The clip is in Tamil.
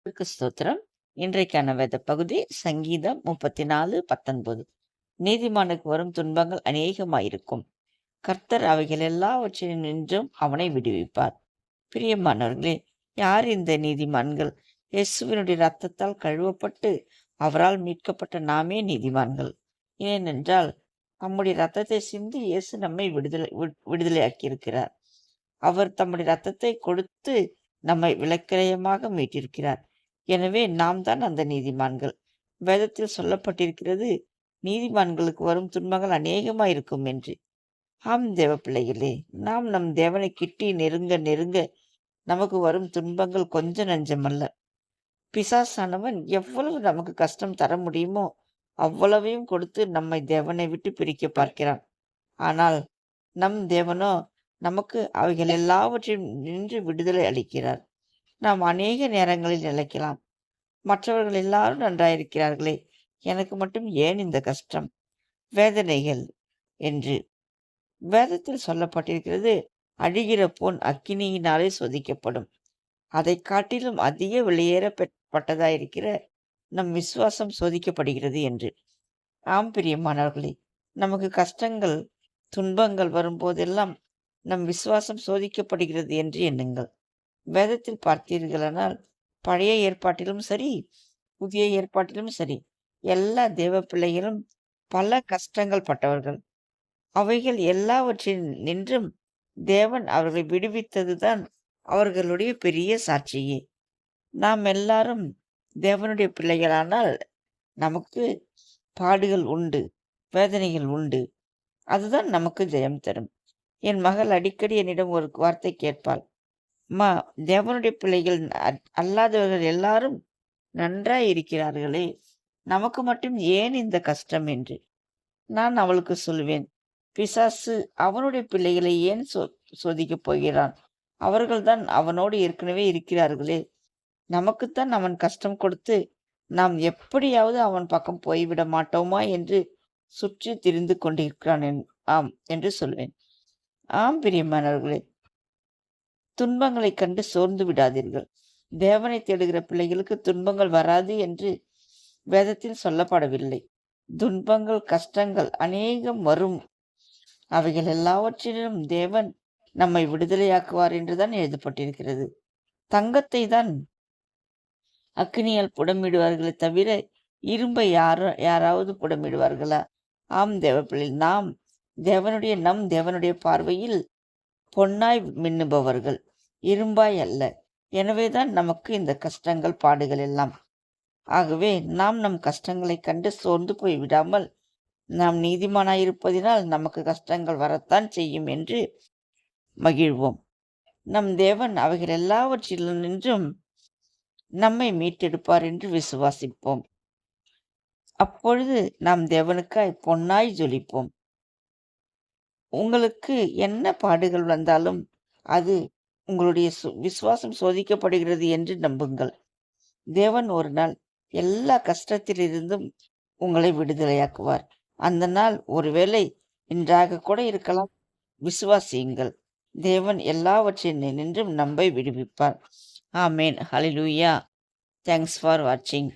ஸ்தோத்திரம். இன்றைக்கான வேத பகுதி சங்கீதம் 34:19. நீதிமானுக்கு வரும் துன்பங்கள் அநேகமாயிருக்கும். கர்த்தர் அவைகள் எல்லாவற்றினின்றும் அவனை விடுவிப்பார். பிரியமானவர்களே, யார் இந்த நீதிமான்கள்? இயேசுவினுடைய இரத்தத்தால் கழுவப்பட்டு அவரால் மீட்கப்பட்ட நாமே நீதிமான்கள். ஏனென்றால் நம்முடைய இரத்தத்தை சிந்தி இயேசு நம்மை விடுதலையாக்கியிருக்கிறார். அவர் தம்முடைய இரத்தத்தை கொடுத்து நம்மை விலைக்கிரயமாக மீட்டிருக்கிறார். எனவே நாம் தான் அந்த நீதிமான்கள். வேதத்தில் சொல்லப்பட்டிருக்கிறது, நீதிமான்களுக்கு வரும் துன்பங்கள் அநேகமாயிருக்கும் என்று. ஆம் தேவ பிள்ளைகளே, நாம் நம் தேவனை கிட்டி நெருங்க நெருங்க நமக்கு வரும் துன்பங்கள் கொஞ்சம் நஞ்சமல்ல. பிசாசானவன் எவ்வளவு நமக்கு கஷ்டம் தர முடியுமோ அவ்வளவையும் கொடுத்து நம்மை தேவனை விட்டு பிரிக்க பார்க்கிறான். ஆனால் நம் தேவனோ நமக்கு அவைகள் எல்லாவற்றையும் நின்று விடுதலை அளிக்கிறார். நாம் அநேக நேரங்களில் நிலைக்கலாம். மற்றவர்கள் எல்லாரும் நன்றாயிருக்கிறார்களே, எனக்கு மட்டும் ஏன் இந்த கஷ்டம், வேதனைகள் என்று. வேதத்தில் சொல்லப்பட்டிருக்கிறது, அழிகிற பொன் அக்கினியினாலே சோதிக்கப்படும். அதை காட்டிலும் அதிக வெளியேறப்பட்டதாயிருக்கிற நம் விசுவாசம் சோதிக்கப்படுகிறது என்று. ஆம் பிரியமானவர்களே, நமக்கு கஷ்டங்கள் துன்பங்கள் வரும்போதெல்லாம் நம் விசுவாசம் சோதிக்கப்படுகிறது என்று எண்ணுங்கள். வேதத்தில் பார்த்தீர்களானால் பழைய ஏற்பாட்டிலும் சரி புதிய ஏற்பாட்டிலும் சரி எல்லா தேவ பிள்ளைகளும் பல கஷ்டங்கள் பட்டவர்கள். அவைகள் எல்லாவற்றின் நின்றும் தேவன் அவர்களை விடுவித்ததுதான் அவர்களுடைய பெரிய சாட்சியே. நாம் எல்லாரும் தேவனுடைய பிள்ளைகளானால் நமக்கு பாடுகள் உண்டு, வேதனைகள் உண்டு. அதுதான் நமக்கு ஜெயம் தரும். என் மகள் அடிக்கடி என்னிடம் ஒரு வார்த்தை கேட்பாள், அம்மா, தேவனுடைய பிள்ளைகள் அல்லாதவர்கள் எல்லாரும் நன்றாய் இருக்கிறார்களே, நமக்கு மட்டும் ஏன் இந்த கஷ்டம் என்று. நான் அவளுக்கு சொல்வேன், பிசாசு அவனுடைய பிள்ளைகளை ஏன் சோதிக்கப் போகிறான்? அவர்கள்தான் அவனோடு ஏற்கனவே இருக்கிறார்களே. நமக்குத்தான் அவன் கஷ்டம் கொடுத்து நாம் எப்படியாவது அவன் பக்கம் போய்விட மாட்டோமா என்று சுற்றி திரிந்து கொண்டிருக்கிறான். ஆம் என்று சொல்வேன். ஆம் பிரியமானவர்களே, துன்பங்களைக் கண்டு சோர்ந்து விடாதீர்கள். தேவனை தேடுகிற பிள்ளைகளுக்கு துன்பங்கள் வராது என்று வேதத்தில் சொல்லப்படவில்லை. துன்பங்கள் கஷ்டங்கள் அநேகம் வரும். அவைகள் எல்லாவற்றிலும் தேவன் நம்மை விடுதலையாக்குவார் என்றுதான் எழுதப்பட்டிருக்கிறது. தங்கத்தை தான் அக்னியால் புடமிடுவார்களே தவிர இரும்பை யாராவது புடமிடுவார்களா? ஆம் தேவ பிள்ளை, நம் தேவனுடைய பார்வையில் பொன்னாய் மின்னுபவர்கள், இரும்பாய் அல்ல. எனவேதான் நமக்கு இந்த கஷ்டங்கள் பாடுகள் எல்லாம். ஆகவே நாம் நம் கஷ்டங்களை கண்டு சோர்ந்து போய் விடாமல், நாம் நீதிமானாயிருப்பதினால் நமக்கு கஷ்டங்கள் வரத்தான் செய்யும் என்று மகிழ்வோம். நம் தேவன் அவைகள் எல்லாவற்றிலும் நின்றும் நம்மை மீட்டெடுப்பார் என்று விசுவாசிப்போம். அப்பொழுது நாம் தேவனுக்காய் பொன்னாய் ஜொலிப்போம். உங்களுக்கு என்ன பாடுகள் வந்தாலும் அது உங்களுடைய விசுவாசம் சோதிக்கப்படுகிறது என்று நம்புங்கள். தேவன் ஒரு நாள் எல்லா கஷ்டத்திலிருந்தும் உங்களை விடுதலையாக்குவார். அந்த நாள் ஒருவேளை இன்றாக கூட இருக்கலாம். விசுவாசியுங்கள். தேவன் எல்லாவற்றினின்றும் நம்மை விடுவிப்பார். ஆமேன். ஹல்லேலூயா. தேங்க்ஸ் ஃபார் வாட்சிங்.